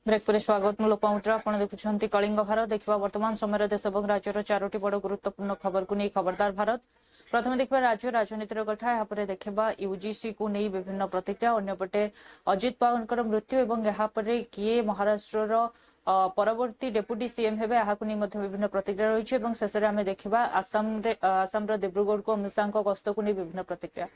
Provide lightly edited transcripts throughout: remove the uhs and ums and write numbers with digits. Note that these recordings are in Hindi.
ब्रेक पर स्वागत मुझे लोपामुद्रा आप देखुं कलिंग भारत देखा वर्तमान समय देश और राज्यर चारोटी बड़ गुरुत्वपूर्ण खबर को नहीं खबरदार भारत प्रथम देखा राज्य राजनीतिर कथा यापर देखा यूजीसी को नहीं विभिन्न प्रतिक्रिया अन्यपटे अजित पवार मृत्यु और किए महाराष्ट्र परवर्ती डेप्यूटी सीएम हेबे याकु नहीं विभिन्न प्रतिक्रिया रही शेष में आम देखा आसाम डिब्रुगढ़ को अमित शाह गस्त को नहीं विभिन्न प्रतिक्रिया।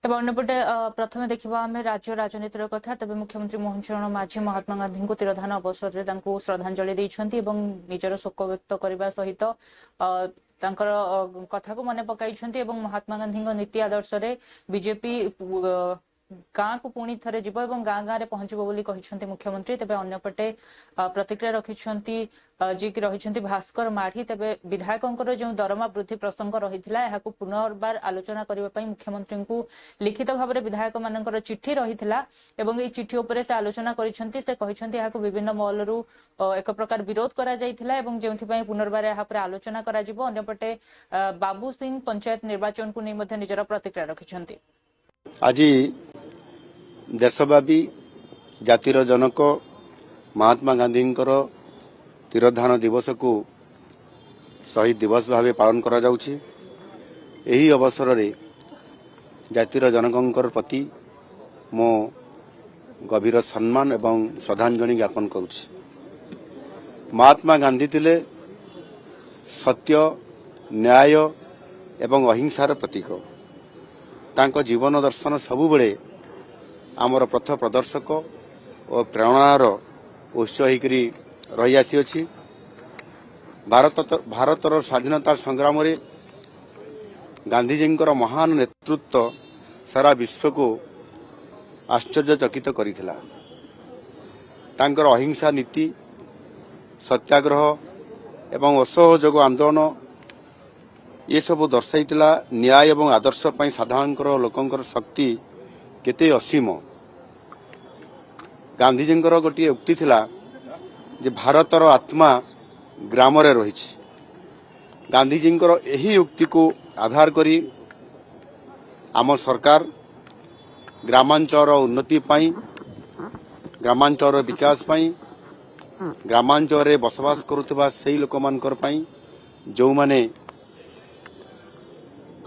अन्यपटे प्रथम देखा आम राज्य राजनीतिर कथा तेज मुख्यमंत्री मोहन चरण माझी महात्मा गांधी को तिरोधान अवसर में श्रद्धांजलि देइछंती एवं निजर शोक व्यक्त करने सहित कथा को मन पकाई महात्मा गांधी नीति आदर्श बीजेपी गाँ को पुणी थे जीव और गाँ गाँव पहुंचब मुख्यमंत्री तेज अन्यपटे प्रतिक्रिया रखिंट जी रही भास्कर माढ़ी तेज विधायकों जो दरमा वृद्धि प्रसंग रही है पुनर्बार आलोचना करने मुख्यमंत्री को लिखित भाव में विधायक मान चिठी रही है चिठी उपर से आलोचना कर विभिन्न महल एक प्रकार विरोध कर पुनर्बार आलोचना करपटे बाबू सिंह पंचायत निर्वाचन को नहीं निजर प्रतिक्रिया रखिंट। आज देशव्यापी जातिर जनक महात्मा गांधी तिरोधान दिवस को शहीद दिवस भाव पालन करा जाउछि। एही अवसर रे जातिर जनकंकर प्रति मो गभीर सम्मान एवं श्रद्धांजलि ज्ञापन करुछि। महात्मा गांधी तिले सत्य न्याय एवं अहिंसार प्रतीक। तांको जीवन दर्शन सबुबले आमर पथ प्रदर्शक और प्रेरणार उत्स होकर रही आसी। भारतर स्वाधीनता संग्राम रे गांधीजी महान नेतृत्व सारा विश्व को आश्चर्यचकित करिथिला। तांकर अहिंसा नीति सत्याग्रह एवं असहयोग आंदोलन ये सब दर्शाइला न्याय एवं आदर्श पई साधारण लोकंकर शक्ति केते असीम। गांधीजी गोटे उक्ति थिला जे भारतर आत्मा ग्राम रे रही। गांधीजी यही उक्ति को आधार करी आम सरकार ग्रामांचल उन्नति पाई ग्रामांचल विकास पाई ग्रामांचल रे बसवास करुवा से लोक मानकर पाई जो माने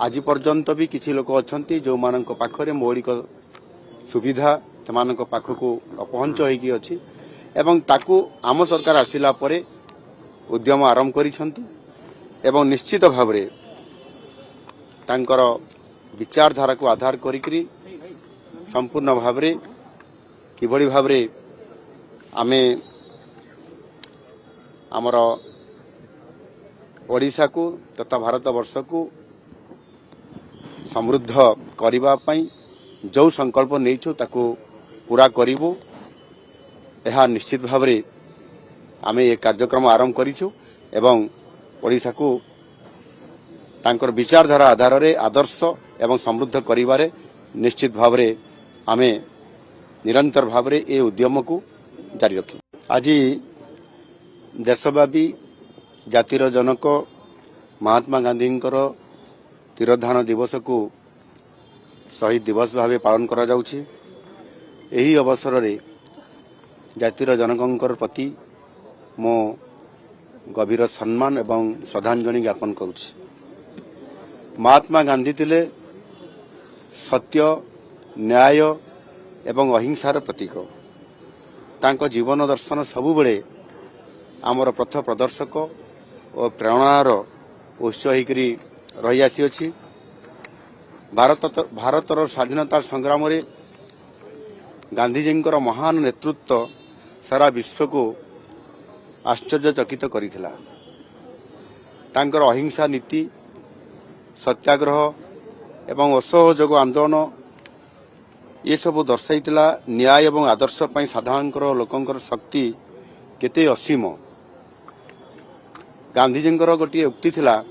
आज पर्यंत भी किसी लोक अच्छा जो मान पाखरे मौलिक सुविधा से पाखक अपहंच होगी अच्छी एवं ताकू आम सरकार आसिला परे उद्यम आरंभ करिसंती एवं निश्चित भाव रे तांकर विचारधारा को आधार करी संपूर्ण भाव रे किभली भाव रे आमे आमर ओडिशा को तथा भारत वर्ष को समृद्ध करने जो संकल्प नहीं ताको पूरा करिवो यह निश्चित भाव रे आमे ये कार्यक्रम आरंभ करिछु एवं ओडिशा को तांकर विचारधारा आधार रे आदर्श एवं समृद्ध करिवारे निश्चित भाव रे आमे निरंतर भाव रे ए उद्यम को जारी रखी। आज देशव्यापी जातिर जनक महात्मा गांधी तिरोधान दिवस को शहीद दिवस भाव पालन करा जाउछि। एही अवसर रे जातिर जनकंकर प्रति मो गभीर सम्मान एवं श्रद्धांजलि ज्ञापन करुछि। महात्मा गांधी तिले सत्य न्याय एवं अहिंसार प्रतीक। तांको जीवन दर्शन सबुबले आमर पथ प्रदर्शक और प्रेरणार उत्स होकर रही आसी। भारतर स्वाधीनता संग्राम रे गांधीजी महान नेतृत्व सारा विश्व को आश्चर्यचकित करिथिला। तांकर अहिंसा नीति सत्याग्रह एवं असहयोग आंदोलन ये सब दर्शाइला न्याय एवं आदर्श पई साधारण लोकंकर शक्ति केते असीम। गांधीजी गोटे उक्ति थिला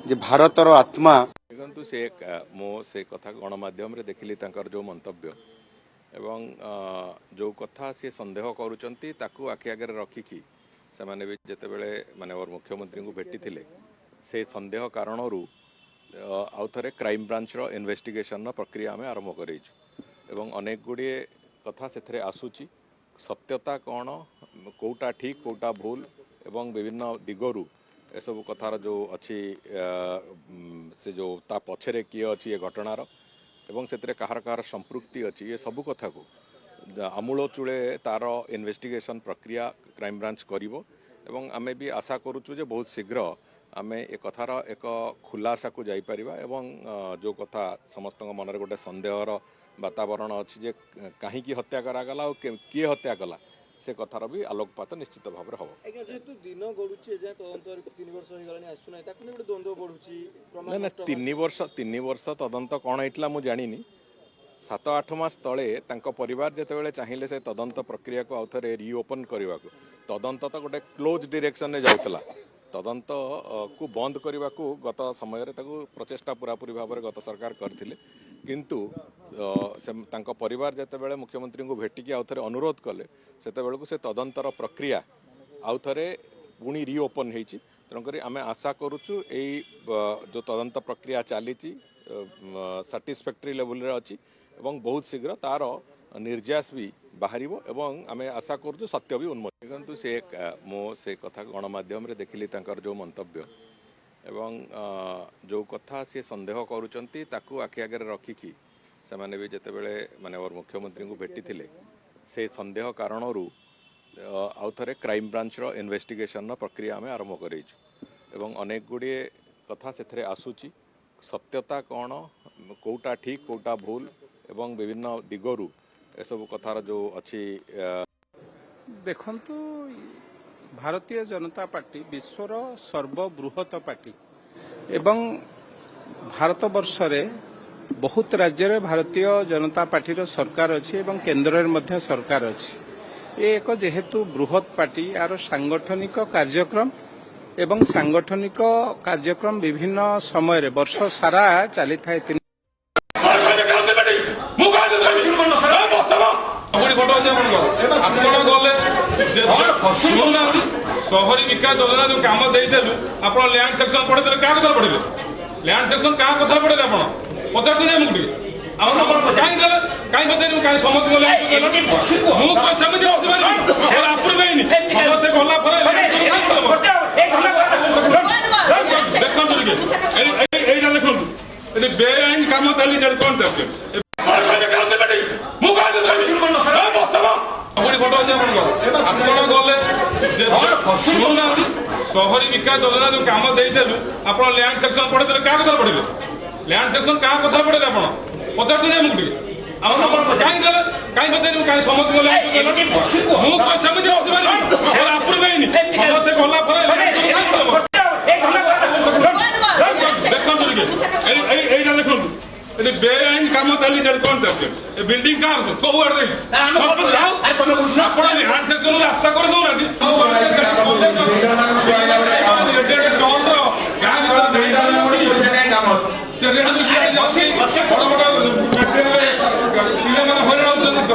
जे भारतर आत्मा देखु से मो से कथा गणमाध्यम देखिली जो मंतव्य एवं जो कथा सी संदेह करुचंती ताकू आखि आगे रखिकी से माने भी जेतेबेले माननीय मुख्यमंत्री को भेटी से संदेह कारणरू आउ थे क्राइम ब्रांच रो इन्वेस्टिगेशन प्रक्रिया आम आरंभ करें अनेक गुड़े कथा से आसूची सत्यता कौन कोटा ठीक कोटा भूल एवं विभिन्न दिगरू एसबू कथार जो अच्छी से जो ता पछरे किए अच्छी ये घटनार एवं से कहार कहार संपृक्ति अच्छी ये सबू कथा को आमूल चूले तार इन्वेस्टिगेशन प्रक्रिया क्राइम ब्रांच करिवो एवं आमे भी आशा करूचु जे बहुत शीघ्र आमे ए कथार एक खुलासा को जाई परिबा एवं जो कथा समस्त मनरे गोटे संदेहर वातावरण अच्छी जे कहीं हत्या करागला और किए हत्या कला से कथार भी आलोकपात निश्चित भाव में हम जेहेतु दिन गड़ुची तदंत 3 वर्ष हो गलानी आसु ना ताकू गोटे द्वंद्व बढ़ुची ना 3 वर्ष तदंत कौन होइतला मु जानिनी 7-8 मास तले तांको परिवार जेतेबेले चाहिए से तदंत प्रक्रिया को आउ थे रिओपन करने को तदंत तो गोटे क्लोज डायरेक्शन में जाऊला तदंत को बंद करने को गत समय प्रचेषा पूरापूरी भाव में गत सरकार करथिले किंतु से तांको परिवार जेतेबेले मुख्यमंत्री को भेटिकी आउ थे अनुरोध कले सेतेबेलू से तदंतर प्रक्रिया आउ थे पुणी रिओपन होती तेणुक आम आशा करुचु जो तदंत प्रक्रिया चली साटिस्फैक्टरी लेवल अच्छी एवं बहुत शीघ्र तार निर्यास भी बाहर एवं आम आशा करुचु सत्य भी उन्मोचन किंतु से मो से कथा गणमाध्यम रे देखिली तांकर जो मंतव्य एवं जो कथा सी संदेह करुचंती ताकू आखि आगे रखिकी से माने भी जेतेबेले माननीय मुख्यमंत्री को भेटी से संदेह कारणरू आउ थे क्राइम ब्रांच रो इन्वेस्टिगेशन प्रक्रिया आम आरंभ करें अनेक गुड़े कथा से आसूची सत्यता कौन कोटा ठीक कोटा भूल एवं विभिन्न दिगरू एसबू कथार जो अच्छी देखंतु भारतीय जनता पार्टी विश्वर सर्वबृहत पार्टी एवं भारत वर्ष रे बहुत राज्य रे भारतीय जनता पार्टी रो सरकार अछि एवं केंद्र रे मध्य सरकार अछि ये एक जेहेतु बृहत पार्टी यार सांगठनिक कार्यक्रम एवं सांगठनिक कार्यक्रम विभिन्न समय रे वर्ष सारा चली थाए शहरी विकास योजना जो कम देलु आप लैंड सेक्शन पढ़े क्या कथा पढ़े लैंड सेक्शन क्या कथा पढ़े आप पचार मुझे कहीं कहीं कहीं समझ देखते बेआईन कम चली कौन चलते शहरी विकास योजना जो कम देलु आप लैंड सेक्शन पढ़े क्या कथा पढ़े लैंड सेक्शन क्या कथा पढ़े आप पचार मुझे कहीं कहीं समझ देखते बेआईन कम चली कौन चलते बिल्डिंग कहाँ कौड़े लैंड सेक्शन रास्ता कर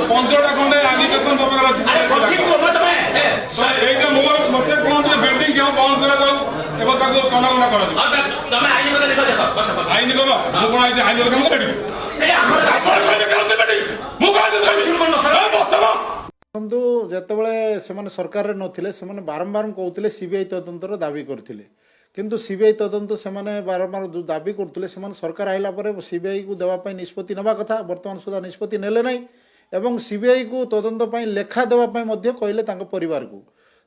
पंचटा खंडे एजुकेशन मत कहते बिल्डिंग क्यों बंद कर तनागुना कर आईन कर आईन काम कर କିନ୍ତୁ ଯେତେବେଳେ ସେମାନେ ସରକାରରେ ନଥିଲେ ସେମାନେ ବାରମ୍ବାର କହୁଥିଲେ ସିବିଆଇ ତଦନ୍ତର ଦାବି କରିଥିଲେ କିନ୍ତୁ ସିବିଆଇ ତଦନ୍ତ ସେମାନେ ବାରମ୍ବାର ଯେଉଁ ଦାବି କରୁଥିଲେ ସେମାନେ ସରକାର ଆସିଲା ପରେ ସିବିଆଇକୁ ଦେବା ପାଇଁ ନିଷ୍ପତ୍ତି ନେବା କଥା ବର୍ତ୍ତମାନ ସୁଦ୍ଧା ନିଷ୍ପତ୍ତି ନେଲେ ନାହିଁ ଏବଂ ସିବିଆଇକୁ ତଦନ୍ତ ପାଇଁ ଲେଖା ଦେବା ପାଇଁ ମଧ୍ୟ କହିଲେ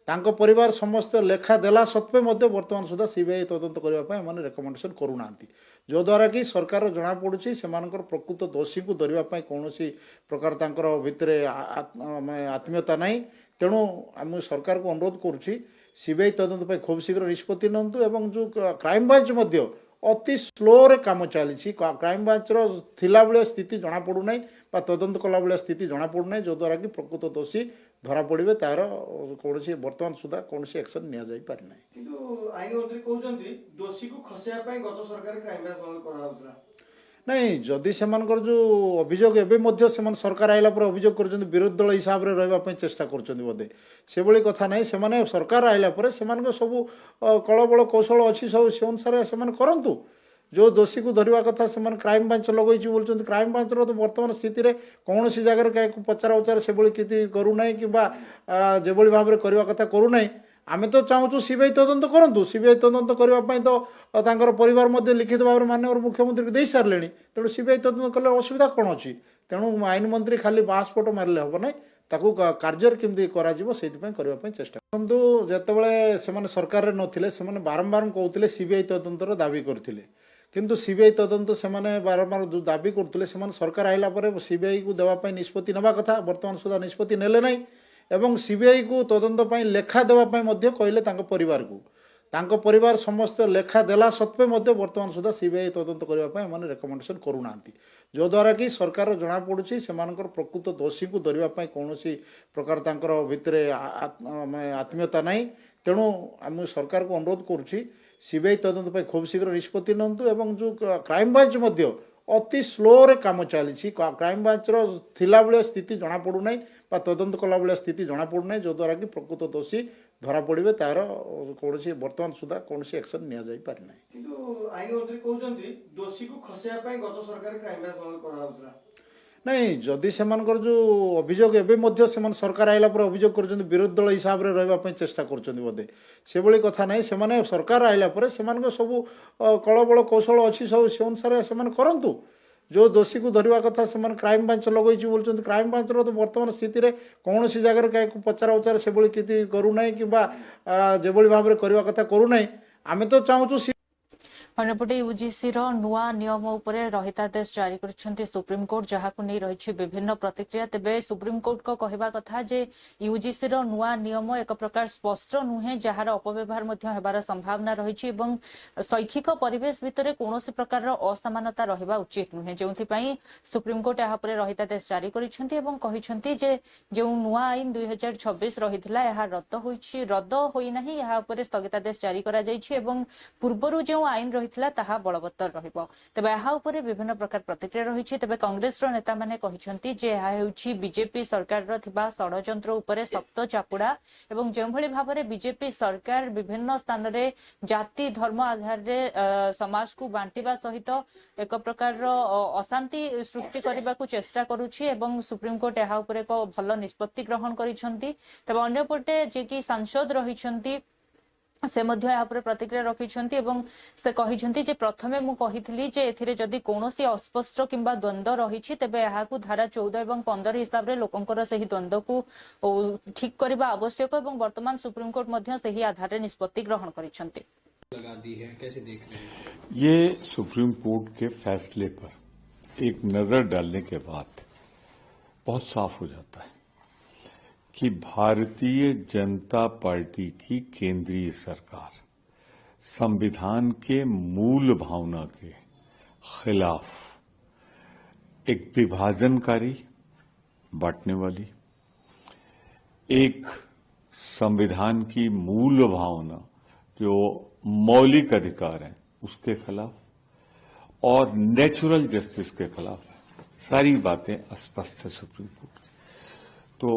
ତାଙ୍କ ପରିବାର ସମସ୍ତ ଲେଖା ଦେଲା ସତ୍ତ୍ୱେ ମଧ୍ୟ ବର୍ତ୍ତମାନ ସୁଦ୍ଧା ସିବିଆଇ ତଦନ୍ତ କରିବା ପାଇଁ ଏମାନେ ରେକମେଣ୍ଡେସନ୍ କରୁନାହାନ୍ତି ଯଦ୍ୱାରା କି ସରକାର ଜଣାପଡ଼ୁଛି ସେମାନଙ୍କର ପ୍ରକୃତ ଦୋଷୀଙ୍କୁ ଧରିବା ପାଇଁ କୌଣସି ପ୍ରକାର ତାଙ୍କର ଭିତରେ ଆତ୍ମୀୟତା ନାହିଁ ତେଣୁ ଆମେ ସରକାରକୁ ଅନୁରୋଧ କରୁଛି ସିବିଆଇ ତଦନ୍ତ ପାଇଁ ଖୁବ୍ ଶୀଘ୍ର ନିଷ୍ପତ୍ତି ନିଅନ୍ତୁ ଏବଂ ଯେଉଁ କ୍ରାଇମବ୍ରାଞ୍ଚ ମଧ୍ୟ ଅତି ସ୍ଲୋରେ କାମ ଚାଲିଛି କ୍ରାଇମବ୍ରାଞ୍ଚର ଥିଲାଭଳିଆ ସ୍ଥିତି ଜଣାପଡ଼ୁନାହିଁ ବା ତଦନ୍ତ କଲାଭଳିଆ ସ୍ଥିତି ଜଣାପଡ଼ୁନାହିଁ ଯଦ୍ୱାରା କି ପ୍ରକୃତ ଦୋଷୀ ଧରାପଡ଼ିବେ ତାର କୌଣସି ବର୍ତ୍ତମାନ ସୁଦ୍ଧା କୌଣସି ଆକ୍ସନ୍ ନିଆଯାଇପାରି ନାହିଁ କିନ୍ତୁ ଆଇନ ମନ୍ତ୍ରୀ କହୁଛନ୍ତି ଦୋଷୀକୁ ଖସାଇବା ପାଇଁ ଗତ ସରକାର କ୍ରାଇମବ୍ରାଞ୍ଚ ବନ୍ଦ କରାଯାଉଥିଲା ନାଇଁ ଯଦି ସେମାନଙ୍କର ଯେଉଁ ଅଭିଯୋଗ ଏବେ ମଧ୍ୟ ସେମାନେ ସରକାର ଆଇଲା ପରେ ଅଭିଯୋଗ କରୁଛନ୍ତି ବିରୋଧୀ ଦଳ ହିସାବରେ ରହିବା ପାଇଁ ଚେଷ୍ଟା କରୁଛନ୍ତି ବୋଧେ ସେଭଳି କଥା ନାହିଁ। ସେମାନେ ସରକାର ଆଇଲା ପରେ ସେମାନଙ୍କ ସବୁ କଳବଳ କୌଶଳ ଅଛି ସବୁ ସେ ଅନୁସାରେ ସେମାନେ କରନ୍ତୁ। ଯେଉଁ ଦୋଷୀକୁ ଧରିବା କଥା ସେମାନେ କ୍ରାଇମ୍ ବ୍ରାଞ୍ଚ ଲଗାଇଛି ବୋଲୁଛନ୍ତି। କ୍ରାଇମ୍ ବ୍ରାଞ୍ଚର ତ ବର୍ତ୍ତମାନ ସ୍ଥିତିରେ କୌଣସି ଜାଗାରେ କାହାକୁ ପଚରା ଉଚାର ସେଭଳି କିଛି କରୁନାହିଁ କିମ୍ବା ଯେଭଳି ଭାବରେ କରିବା କଥା କରୁନାହିଁ। ଆମେ ତ ଚାହୁଁଛୁ ସିବିଆଇ ତଦନ୍ତ କରନ୍ତୁ। ସିବିଆଇ ତଦନ୍ତ କରିବା ପାଇଁ ତ ତାଙ୍କର ପରିବାର ମଧ୍ୟ ଲିଖିତ ଭାବରେ ମାନ୍ୟବର ମୁଖ୍ୟମନ୍ତ୍ରୀଙ୍କୁ ଦେଇ ସାରିଲେଣି। ତେଣୁ ସିବିଆଇ ତଦନ୍ତ କଲେ ଅସୁବିଧା କ'ଣ ଅଛି? ତେଣୁ ଆଇନ ମନ୍ତ୍ରୀ ଖାଲି ବାସ୍ଫୋଟ ମାରିଲେ ହେବ ନାହିଁ, ତାକୁ କାର୍ଯ୍ୟରେ କେମିତି କରାଯିବ ସେଇଥିପାଇଁ କରିବା ପାଇଁ ଚେଷ୍ଟା କରନ୍ତୁ। ଯେତେବେଳେ ସେମାନେ ସରକାରରେ ନଥିଲେ ସେମାନେ ବାରମ୍ବାର କହୁଥିଲେ ସିବିଆଇ ତଦନ୍ତର ଦାବି କରିଥିଲେ, କିନ୍ତୁ ସିବିଆଇ ତଦନ୍ତ ସେମାନେ ବାରମ୍ବାର ଦାବି କରୁଥିଲେ। ସେମାନେ ସରକାର ଆଇଲା ପରେ ସିବିଆଇକୁ ଦେବା ପାଇଁ ନିଷ୍ପତ୍ତି ନେବା କଥା, ବର୍ତ୍ତମାନ ସୁଦ୍ଧା ନିଷ୍ପତ୍ତି ନେଲେ ନାହିଁ ଏବଂ ସିବିଆଇକୁ ତଦନ୍ତ ପାଇଁ ଲେଖା ଦେବା ପାଇଁ ମଧ୍ୟ କହିଲେ ତାଙ୍କ ପରିବାରକୁ। ତାଙ୍କ ପରିବାର ସମସ୍ତ ଲେଖା ଦେଲା ସତ୍ତ୍ୱେ ମଧ୍ୟ ବର୍ତ୍ତମାନ ସୁଦ୍ଧା ସିବିଆଇ ତଦନ୍ତ କରିବା ପାଇଁ ଏମାନେ ରେକମେଣ୍ଡେସନ୍ କରୁନାହାନ୍ତି, ଯଦ୍ୱାରା କି ସରକାର ଜଣାପଡ଼ୁଛି ସେମାନଙ୍କର ପ୍ରକୃତ ଦୋଷୀଙ୍କୁ ଧରିବା ପାଇଁ କୌଣସି ପ୍ରକାର ତାଙ୍କର ଭିତରେ ଆତ୍ମୀୟତା ନାହିଁ। ତେଣୁ ଆମେ ସରକାରକୁ ଅନୁରୋଧ କରୁଛି ସିବିଆଇ ତଦନ୍ତ ପାଇଁ ଖୁବ୍ ଶୀଘ୍ର ନିଷ୍ପତ୍ତି ନିଅନ୍ତୁ ଏବଂ ଯେଉଁ କ୍ରାଇମ୍ ବ୍ରାଞ୍ଚ ମଧ୍ୟ ଅତି ସ୍ଲୋରେ କାମ ଚାଲିଛି। କ୍ରାଇମ୍ ବ୍ରାଞ୍ଚର ଥିଲାଭଳିଆ ସ୍ଥିତି ଜଣାପଡ଼ୁନାହିଁ ବା ତଦନ୍ତ କଲାଭଳିଆ ସ୍ଥିତି ଜଣାପଡ଼ୁନାହିଁ, ଯଦ୍ୱାରା କି ପ୍ରକୃତ ଦୋଷୀ ଧରାପଡ଼ିବେ ତାର କୌଣସି ବର୍ତ୍ତମାନ ସୁଦ୍ଧା କୌଣସି ଆକ୍ସନ୍ ନିଆଯାଇପାରିନାହିଁ। କିନ୍ତୁ ଆଇନ ମନ୍ତ୍ରୀ କହୁଛନ୍ତି ଦୋଷୀକୁ ଖସାଇବା ପାଇଁ ଗତ ସରକାର କ୍ରାଇମବ୍ରାଞ୍ଚ କରାଯାଉଥିଲା। ନାଇଁ ଯଦି ସେମାନଙ୍କର ଯେଉଁ ଅଭିଯୋଗ ଏବେ ମଧ୍ୟ ସେମାନେ ସରକାର ଆଇଲା ପରେ ଅଭିଯୋଗ କରୁଛନ୍ତି ବିରୋଧୀ ଦଳ ହିସାବରେ ରହିବା ପାଇଁ ଚେଷ୍ଟା କରୁଛନ୍ତି ବୋଧେ ସେଭଳି କଥା ନାହିଁ। ସେମାନେ ସରକାର ଆଇଲା ପରେ ସେମାନଙ୍କ ସବୁ କଳବଳ କୌଶଳ ଅଛି ସବୁ ସେ ଅନୁସାରେ ସେମାନେ କରନ୍ତୁ। ଯେଉଁ ଦୋଷୀକୁ ଧରିବା କଥା ସେମାନେ କ୍ରାଇମ୍ ବ୍ରାଞ୍ଚ ଲଗାଇଛି ବୋଲୁଛନ୍ତି। କ୍ରାଇମ୍ ବ୍ରାଞ୍ଚର ତ ବର୍ତ୍ତମାନ ସ୍ଥିତିରେ କୌଣସି ଜାଗାରେ କାହାକୁ ପଚରା ଉଚାର ସେଭଳି କିଛି କରୁନାହିଁ କିମ୍ବା ଯେଭଳି ଭାବରେ କରିବା କଥା କରୁନାହିଁ। ଆମେ ତ ଚାହୁଁଛୁ ଅନ୍ୟପଟେ ୟୁଜିସିର ନୂଆ ନିୟମ ଉପରେ ରହିତାଦେଶ ଜାରି କରିଛନ୍ତି ସୁପ୍ରିମକୋର୍ଟ, ଯାହାକୁ ନେଇ ରହିଛି ବିଭିନ୍ନ ପ୍ରତିକ୍ରିୟା। ତେବେ ସୁପ୍ରିମକୋର୍ଟଙ୍କ କହିବା କଥା ଯେ ୟୁଜିସିର ନୂଆ ନିୟମ ଏକ ପ୍ରକାର ସ୍ପଷ୍ଟ ନୁହେଁ, ଯାହାର ଅପବ୍ୟବହାର ମଧ୍ୟ ହେବାର ସମ୍ଭାବନା ରହିଛି ଏବଂ ଶୈକ୍ଷିକ ପରିବେଶ ଭିତରେ କୌଣସି ପ୍ରକାରର ଅସମାନତା ରହିବା ଉଚିତ ନୁହେଁ, ଯେଉଁଥିପାଇଁ ସୁପ୍ରିମକୋର୍ଟ ଏହା ଉପରେ ରହିତାଦେଶ ଜାରି କରିଛନ୍ତି ଏବଂ କହିଛନ୍ତି ଯେ ଯେଉଁ ନୂଆ ଆଇନ 2026 ରହିଥିଲା ଏହା ରଦ୍ଦ ହୋଇନାହିଁ, ଏହା ଉପରେ ସ୍ଥଗିତାଦେଶ ଜାରି କରାଯାଇଛି ଏବଂ ପୂର୍ବରୁ ଯେଉଁ ଆଇନ ରହିଥିଲା ତାହା ବଳବତ୍ତର ରହିବ। ତେବେ ଏହା ଉପରେ ବିଭିନ୍ନ ପ୍ରକାର ପ୍ରତିକ୍ରିୟା ରହିଛି। ତେବେ କଂଗ୍ରେସର ନେତାମାନେ କହିଛନ୍ତି ଯେ ଏହା ହେଉଛି ବିଜେପି ସରକାରର ଥିବା ଷଡ଼ଯନ୍ତ୍ର ଉପରେ ଶକ୍ତ ଚାପୁଡା ଏବଂ ଯେଉଁଭଳି ଭାବରେ ବିଜେପି ସରକାର ବିଭିନ୍ନ ସ୍ଥାନରେ ଜାତି ଧର୍ମ ଆଧାରରେ ସମାଜକୁ ବାଣ୍ଟିବା ସହିତ ଏକ ପ୍ରକାରର ଅଶାନ୍ତି ସୃଷ୍ଟି କରିବାକୁ ଚେଷ୍ଟା କରୁଛି ଏବଂ ସୁପ୍ରିମକୋର୍ଟ ଏହା ଉପରେ ଏକ ଭଲ ନିଷ୍ପତ୍ତି ଗ୍ରହଣ କରିଛନ୍ତି। ତେବେ ଅନ୍ୟପଟେ ଯିଏକି ସାଂସଦ ରହିଛନ୍ତି ସେ ମଧ୍ୟ ଏହା ଉପରେ ପ୍ରତିକ୍ରିୟା ରଖିଛନ୍ତି ଏବଂ ସେ କହିଛନ୍ତି ଯେ ପ୍ରଥମେ ମୁଁ କହିଥିଲି ଯେ ଏଥିରେ ଯଦି କୌଣସି ଅସ୍ପଷ୍ଟ କିମ୍ବା ଦ୍ୱନ୍ଦ୍ୱ ରହିଛି ତେବେ ଏହାକୁ ଧାରା 14 ଏବଂ 15 ହିସାବରେ ଲୋକଙ୍କର ସେହି ଦ୍ୱନ୍ଦ୍ୱକୁ ଠିକ କରିବା ଆବଶ୍ୟକ ଏବଂ ବର୍ତ୍ତମାନ ସୁପ୍ରିମକୋର୍ଟ ମଧ୍ୟ ସେହି ଆଧାରରେ ନିଷ୍ପତ୍ତି ଗ୍ରହଣ କରିଛନ୍ତି। ये सुप्रीम कोर्ट के फैसले पर एक नजर डालने के बाद बहुत साफ हो जाता है कि भारतीय जनता पार्टी की केंद्रीय सरकार संविधान के मूल भावना के खिलाफ एक विभाजनकारी, बांटने वाली, एक संविधान की मूल भावना जो मौलिक अधिकार हैं उसके खिलाफ और नेचुरल जस्टिस के खिलाफ सारी बातें स्पष्ट है सुप्रीम कोर्ट की। तो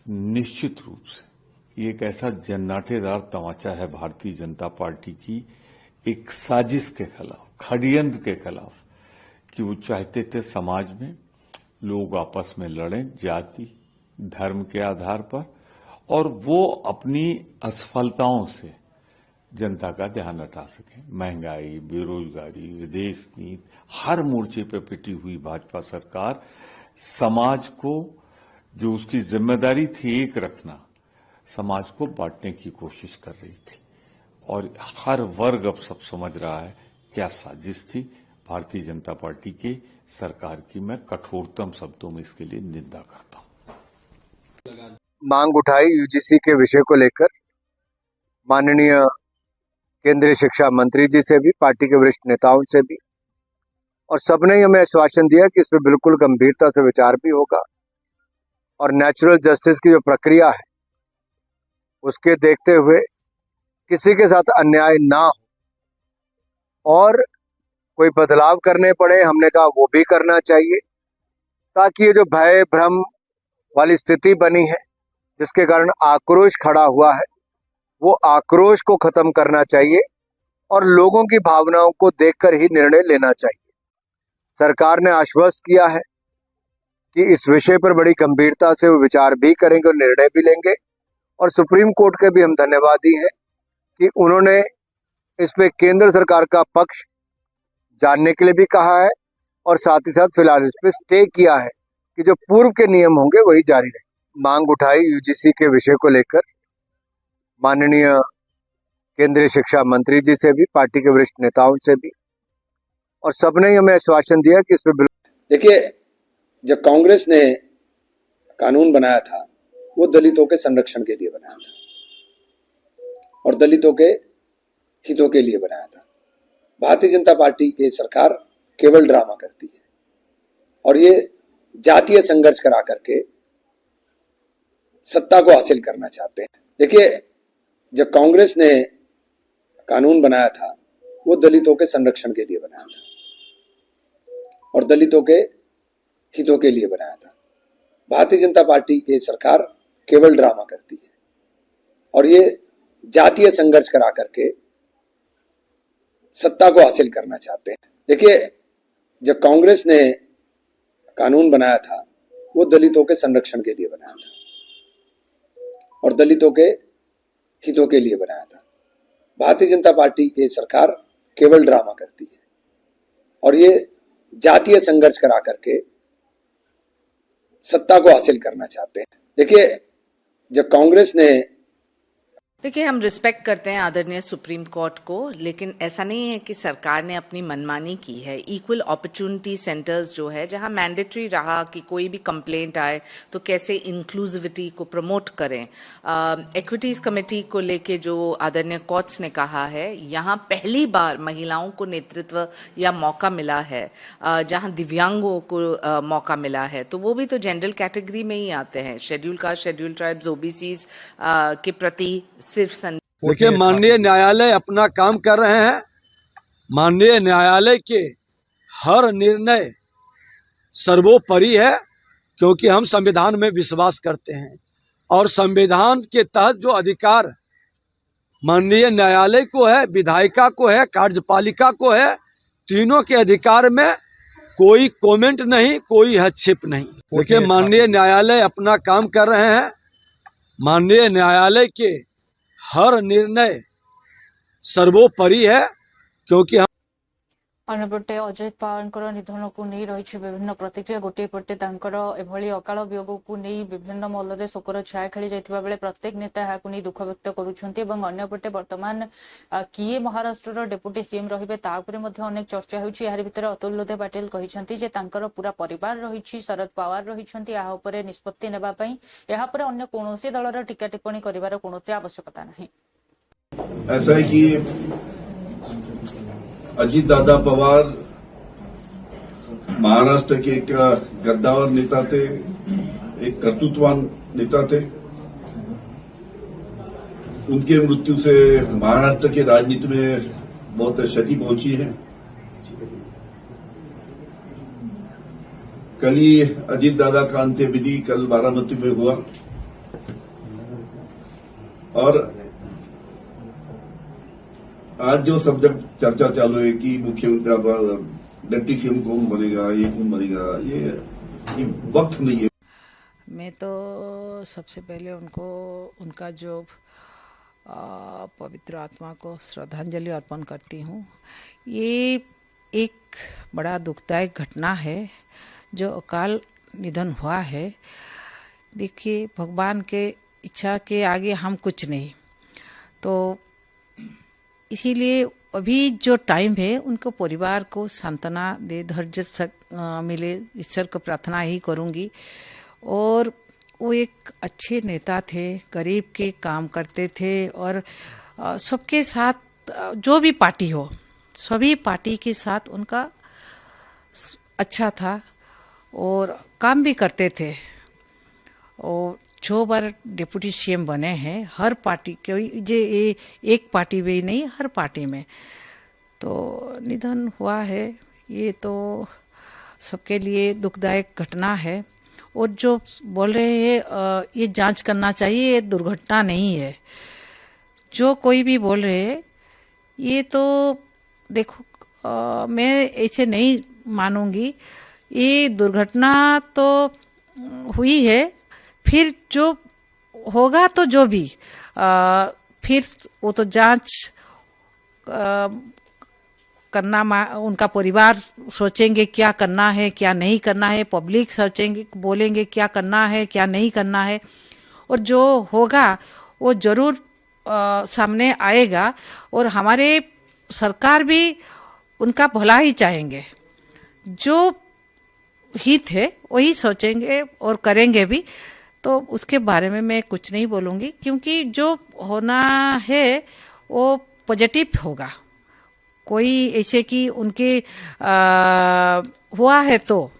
निश्चित रूप से ये एक ऐसा जन्नाटेदार तमाचा है भारतीय जनता पार्टी की एक साजिश के खिलाफ, षड्यंत्र के खिलाफ, कि वो चाहते थे समाज में लोग आपस में लड़ें जाति धर्म के आधार पर और वो अपनी असफलताओं से जनता का ध्यान हटा सके। महंगाई, बेरोजगारी, विदेश नीति, हर मोर्चे पर पिटी हुई भाजपा सरकार समाज को जो उसकी जिम्मेदारी थी एक रखना, समाज को बांटने की कोशिश कर रही थी और हर वर्ग अब सब समझ रहा है क्या साजिश थी भारतीय जनता पार्टी के सरकार की। मैं कठोरतम शब्दों में इसके लिए निंदा करता हूं। मांग उठाई यूजीसी के विषय को लेकर माननीय केंद्रीय शिक्षा मंत्री जी से भी, पार्टी के वरिष्ठ नेताओं से भी, और सबने ही हमें आश्वासन दिया कि इस पर बिल्कुल गंभीरता से विचार भी होगा और नेचुरल जस्टिस की जो प्रक्रिया है उसके देखते हुए किसी के साथ अन्याय ना हो और कोई बदलाव करने पड़े, हमने कहा वो भी करना चाहिए, ताकि ये जो भय भ्रम वाली स्थिति बनी है जिसके कारण आक्रोश खड़ा हुआ है, वो आक्रोश को खत्म करना चाहिए और लोगों की भावनाओं को देखकर ही निर्णय लेना चाहिए। सरकार ने आश्वस्त किया है कि इस विषय पर बड़ी गंभीरता से वो विचार भी करेंगे और निर्णय भी लेंगे, और सुप्रीम कोर्ट के भी हम धन्यवादी हैं कि उन्होंने इस पे केंद्र सरकार का पक्ष जानने के लिए भी कहा है और साथ ही साथ फिलहाल इस पे स्टे किया है कि जो पूर्व के नियम होंगे वही जारी रहे। मांग उठाई यूजीसी के विषय को लेकर माननीय केंद्रीय शिक्षा मंत्री जी से भी, पार्टी के वरिष्ठ नेताओं से भी, और सबने ही हमें आश्वासन दिया कि इस पे देखिए, जब कांग्रेस ने कानून बनाया था वो दलितों के संरक्षण के लिए बनाया था और दलितों के हितों के लिए बनाया था। भारतीय जनता पार्टी की सरकार केवल ड्रामा करती है और ये जातीय संघर्ष करा करके सत्ता को हासिल करना चाहते हैं। देखिए, जब कांग्रेस ने कानून बनाया था वो दलितों के संरक्षण के लिए बनाया था और दलितों के हितों के लिए बनाया था। भारतीय जनता पार्टी की सरकार केवल ड्रामा करती है और ये जातीय संघर्ष करा करके सत्ता को हासिल करना चाहते हैं। देखिए, जब कांग्रेस ने कानून बनाया था वो दलितों के संरक्षण के लिए बनाया था और दलितों के हितों के लिए बनाया था। भारतीय जनता पार्टी की सरकार केवल ड्रामा करती है और ये जातीय संघर्ष करा करके सत्ता को हासिल करना चाहते हैं। देखिए, जब कांग्रेस ने देखिए, हम रिस्पेक्ट करते हैं आदरणीय सुप्रीम कोर्ट को, लेकिन ऐसा नहीं है कि सरकार ने अपनी मनमानी की है। इक्वल अपॉर्चुनिटी सेंटर्स जो है, जहां मैंडेटरी रहा कि कोई भी कंप्लेंट आए तो कैसे इंक्लूसिविटी को प्रमोट करें। इक्विटीज कमेटी को लेके जो आदरणीय कोर्ट्स ने कहा है, यहाँ पहली बार महिलाओं को नेतृत्व या मौका मिला है, जहां दिव्यांगों को मौका मिला है, तो वो भी तो जनरल कैटेगरी में ही आते हैं। Schedule caste, schedule tribes, OBCs के प्रति सिर्फ देखिए, माननीय न्यायालय अपना काम कर रहे हैं। माननीय न्यायालय के हर निर्णय सर्वोपरि है, क्योंकि हम संविधान में विश्वास करते हैं और संविधान के तहत जो अधिकार माननीय न्यायालय को है, विधायिका को है, कार्यपालिका को है, तीनों के अधिकार में कोई कमेंट नहीं, कोई हस्तक्षेप नहीं। देखिए, माननीय न्यायालय अपना काम कर रहे हैं। माननीय न्यायालय के हर निर्णय सर्वोपरि है, क्योंकि हम अन्यपटे अजित पवार निधन को नहीं रही विभिन्न प्रतिक्रिया। गोटे पटे एभली अकाल वियोग को नहीं विभिन्न मल्ल शोकर छाया खेली जाता बेले प्रत्येक नेता यहाँ नहीं दुख व्यक्त करपटे वर्तमान किए महाराष्ट्र डेपुटी सीएम रही अनेक चर्चा होती। अतुल लोधे पाटिल कहते पूरा परिवार रही, शरद पवार रही, निष्पत्ति नेबापी यापर अन्य कौन दलर टीका टिप्पणी कर आवश्यकता नहीं। ऐसा है कि अजीत दादा पवार महाराष्ट्र के एक गद्दार नेता थे, एक कर्तृत्ववान नेता थे। उनके मृत्यु से महाराष्ट्र के राजनीति में बहुत क्षति पहुंची है। कल ही अजीत दादा का अंत्यविधि कल बारामती में हुआ और आज जो सब जब चर्चा चालू है कि मुख्यमंत्री डिप्टी सीएम कौन बनेगा, ये कौन बनेगा, ये वक्त नहीं है। मैं तो सबसे पहले उनको उनका जो पवित्र आत्मा को श्रद्धांजलि अर्पण करती हूँ। ये एक बड़ा दुखदायक घटना है जो अकाल निधन हुआ है। देखिए, भगवान के इच्छा के आगे हम कुछ नहीं, तो इसीलिए अभी जो टाइम है उनको परिवार को सांत्वना दे, धैर्य मिले, ईश्वर को प्रार्थना ही करूँगी। और वो एक अच्छे नेता थे, गरीब के काम करते थे और सबके साथ जो भी पार्टी हो सभी पार्टी के साथ उनका अच्छा था और काम भी करते थे। और 6 बार डिप्टी सीएम बने हैं, हर पार्टी के, एक पार्टी में ही नहीं, हर पार्टी में। तो निधन हुआ है, ये तो सबके लिए दुखदायक घटना है। और जो बोल रहे हैं ये जांच करना चाहिए, ये दुर्घटना नहीं है, जो कोई भी बोल रहे हैं ये तो देखो मैं ऐसे नहीं मानूंगी। ये दुर्घटना तो हुई है, फिर जो होगा तो जो भी फिर वो तो जांच करना, उनका परिवार सोचेंगे क्या करना है क्या नहीं करना है, पब्लिक सोचेंगे बोलेंगे क्या करना है क्या नहीं करना है, और जो होगा वो जरूर सामने आएगा। और हमारे सरकार भी उनका भला ही चाहेंगे, जो हित है वही सोचेंगे और करेंगे भी। तो उसके बारे में मैं कुछ नहीं बोलूँगी, क्योंकि जो होना है वो पॉजिटिव होगा। कोई ऐसे कि उनके हुआ है तो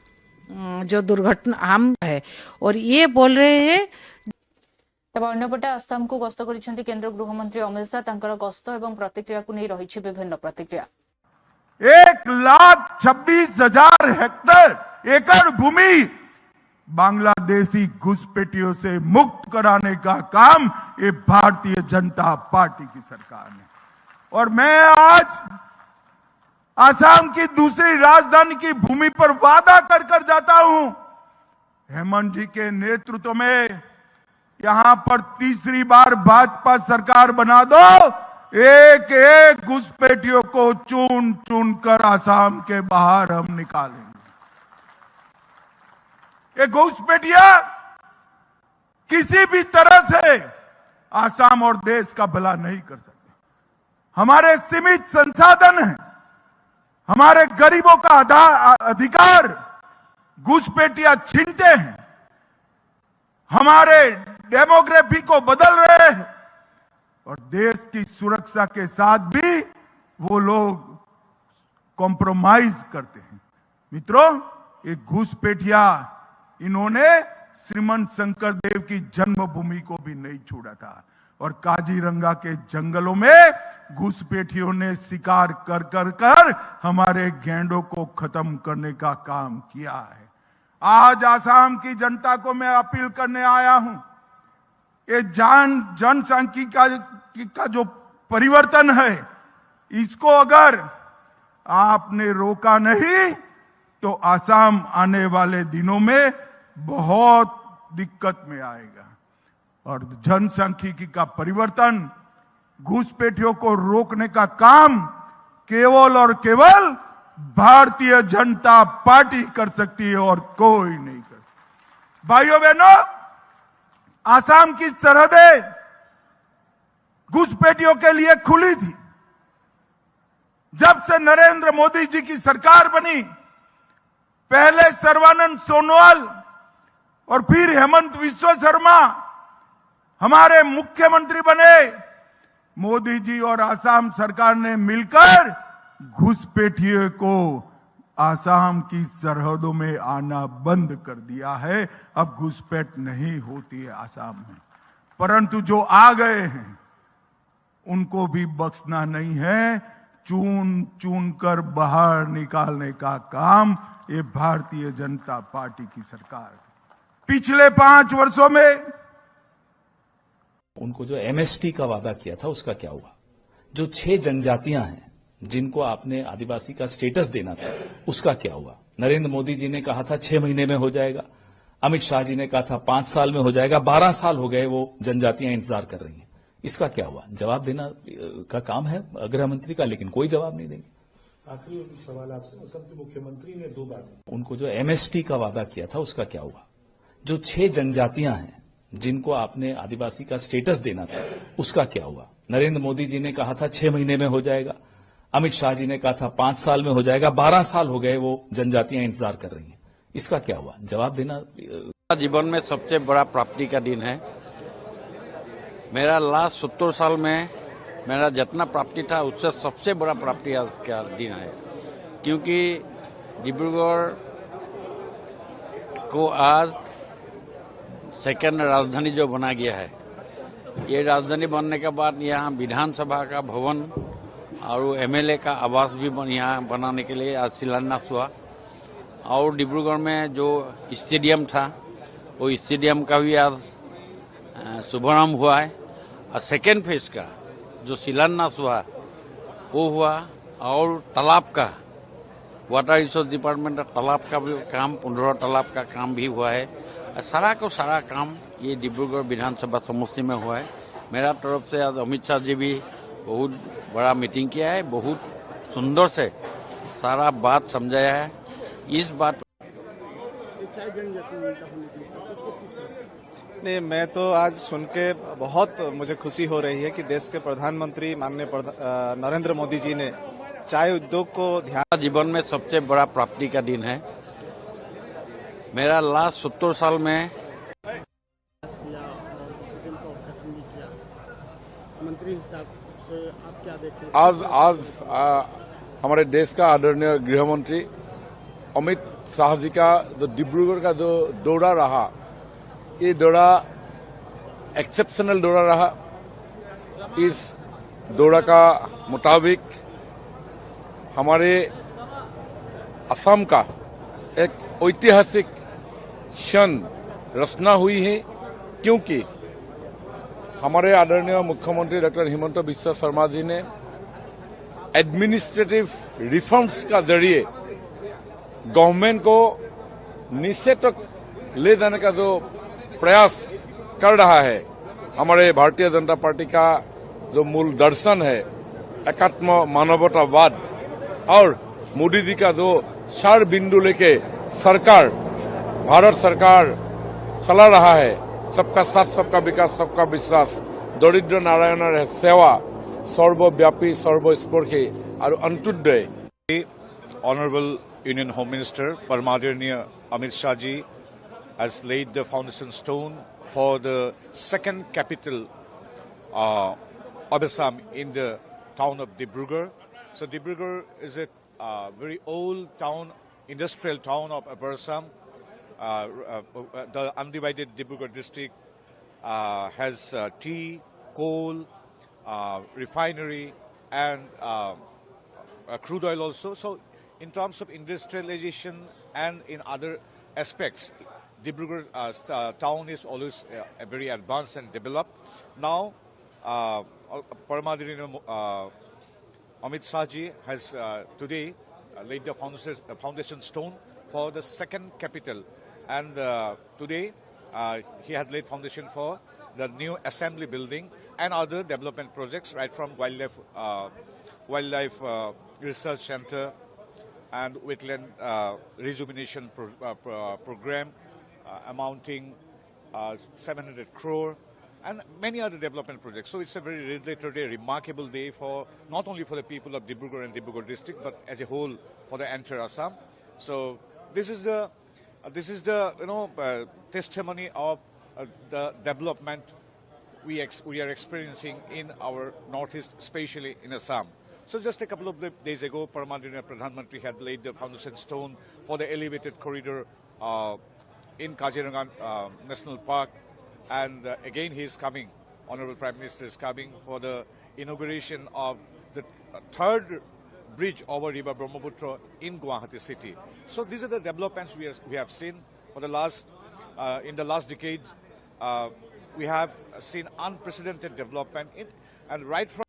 जो दुर्घटना हम है, और ये बोल रहे हैं। तेज अन्यपटे आसाम को गस्त कर केंद्र गृहमंत्री अमित शाह, तांकर गस्त एवं प्रतिक्रिया को नहीं रही विभिन्न प्रतिक्रिया। 1,26,000 हेक्टेयर एकड़ भूमि बांग्लादेशी घुसपैठियों से मुक्त कराने का काम ये भारतीय जनता पार्टी की सरकार ने। और मैं आज आसाम की दूसरी राजधानी की भूमि पर वादा कर कर जाता हूं, हेमंत जी के नेतृत्व में यहां पर तीसरी बार भाजपा सरकार बना दो, एक एक घुसपैठियों को चुन चुन कर आसाम के बाहर हम निकालेंगे। ये घुसपैठिया किसी भी तरह से आसाम और देश का भला नहीं कर सकते। हमारे सीमित संसाधन हैं, हमारे गरीबों का अधिकार घुसपैठिया छीनते हैं, हमारे डेमोग्राफी को बदल रहे हैं, और देश की सुरक्षा के साथ भी वो लोग कॉम्प्रोमाइज करते हैं। मित्रों, ये घुसपैठिया इन्होंने श्रीमंत शंकर देव की जन्मभूमि को भी नहीं छोड़ा था, और काजीरंगा के जंगलों में घुसपैठियों ने शिकार कर कर कर हमारे गैंडों को खत्म करने का काम किया है। आज आसाम की जनता को मैं अपील करने आया हूं, ये जनसांख्यिकी का जो परिवर्तन है, इसको अगर आपने रोका नहीं तो आसाम आने वाले दिनों में बहुत दिक्कत में आएगा। और जनसांख्यिकी का परिवर्तन, घुसपैठियों को रोकने का काम केवल और केवल भारतीय जनता पार्टी कर सकती है और कोई नहीं कर सकता। भाइयों बहनों, आसाम की सरहदें घुसपैठियों के लिए खुली थी। जब से नरेंद्र मोदी जी की सरकार बनी, पहले सर्बानंद सोनोवाल और फिर हेमंत विश्व शर्मा हमारे मुख्यमंत्री बने, मोदी जी और आसाम सरकार ने मिलकर घुसपैठियों को आसाम की सरहदों में आना बंद कर दिया है। अब घुसपैठ नहीं होती है आसाम में, परंतु जो आ गए हैं उनको भी बख्शना नहीं है। चुन चुन कर बाहर निकालने का काम ये भारतीय जनता पार्टी की सरकार। पिछले 5 वर्षों में उनको जो एमएसपी का वादा किया था उसका क्या हुआ? जो 6 जनजातियां हैं जिनको आपने आदिवासी का स्टेटस देना था उसका क्या हुआ? नरेंद्र मोदी जी ने कहा था 6 महीने में हो जाएगा, अमित शाह जी ने कहा था 5 साल में हो जाएगा, 12 साल हो गए वो जनजातियां इंतजार कर रही हैं। इसका क्या हुआ? जवाब देना का काम है गृह मंत्री का, लेकिन कोई जवाब नहीं देंगे। आखिरी सवाल आपसे, असम के मुख्यमंत्री ने 2 बातें, उनको जो एमएसपी का वादा किया था उसका क्या हुआ? जो 6 जनजातियां हैं जिनको आपने आदिवासी का स्टेटस देना था उसका क्या हुआ? नरेंद्र मोदी जी ने कहा था 6 महीने में हो जाएगा, अमित शाह जी ने कहा था 5 साल में हो जाएगा, 12 साल हो गए वो जनजातियां इंतजार कर रही हैं। इसका क्या हुआ? जवाब देना। जीवन में सबसे बड़ा प्राप्ति का दिन है। मेरा लास्ट 70 साल में मेरा जितना प्राप्ति था उससे सबसे बड़ा प्राप्ति आज का दिन है, क्योंकि डिब्रूगढ़ को आज सेकेंड राजधानी जो बना गया है, ये राजधानी बनने के बाद यहाँ विधानसभा का भवन और एमएलए का आवास भी यहाँ बनाने के लिए आज शिलान्यास हुआ। और डिब्रूगढ़ में जो स्टेडियम था वो स्टेडियम का भी आज शुभारंभ हुआ है। और सेकेंड फेज का जो शिलान्यास हुआ वो हुआ। और तालाब का वाटर रिसोर्स डिपार्टमेंट का तालाब का भी काम 15 तालाब का काम भी हुआ है। सारा को सारा काम ये डिब्रूगढ़ विधानसभा समष्टि में हुआ है। मेरा तरफ से आज अमित शाह जी भी बहुत बड़ा मीटिंग किया है, बहुत सुंदर से सारा बात समझाया है। इस बात नहीं, मैं तो आज सुन के बहुत मुझे खुशी हो रही है कि देश के प्रधानमंत्री माननीय नरेंद्र मोदी जी ने चाय उद्योग को ध्यान। जीवन में सबसे बड़ा प्राप्ति का दिन है। मेरा लास्ट 70 साल में मंत्री हिसाब से आप क्या देखते हैं? आज हमारे देश का आदरणीय गृह मंत्री अमित शाह जी का जो डिब्रूगढ़ का जो दौरा रहा, ये दौरा एक्सेप्शनल दौरा रहा। इस दौरा का मुताबिक हमारे असम का एक ऐतिहासिक क्षण रचना हुई है, क्योंकि हमारे आदरणीय मुख्यमंत्री डॉक्टर हिमंत बिस्वा शर्मा जी ने एडमिनिस्ट्रेटिव रिफॉर्म्स का जरिए गवर्नमेंट को नीचे तक ले जाने का जो प्रयास कर रहा है, हमारे भारतीय जनता पार्टी का जो मूल दर्शन है एकात्म मानवतावाद और मोदी जी का जो 4 बिंदु लेके सरकार, भारत सरकार चला रहा है, सबका साथ, सबका विकास, सबका विश्वास, दरिद्र नारायण सेवा, सर्वव्यापी, सर्वस्पर्शी और Antyodaya. Honorable Union Home Minister Paramaderniyya Amit Shah ji has laid the foundation stone for the second capital of Assam in the town of Dibrugarh. So Dibrugarh is a very old town, industrial town of Upper Assam. The undivided Dibrugarh district has tea, coal, refinery and crude oil also. So in terms of industrialization and in other aspects, Dibrugarh town is always very advanced and developed. Now, Paramaderniyya Amit Shah ji has today laid the foundation stone for the second capital, and today he had laid foundation for the new assembly building and other development projects, right from wildlife research center and wetland rejuvenation program amounting 700 crore and many other development projects. So it's a very relatively remarkable day for not only for the people of Dibrugarh and Dibrugarh district, but as a whole for the entire Assam. So this is the testimony of the development we are experiencing in our northeast, especially in Assam. So just a couple of days ago, Paramaderniyya Pradhan Mantri had laid the foundation stone for the elevated corridor in Kaziranga National Park. And again he is coming, Honorable Prime Minister is coming for the inauguration of the third bridge over River Brahmaputra in Guwahati city. So these are the developments we have seen for the last, in the last decade. We have seen unprecedented development and right from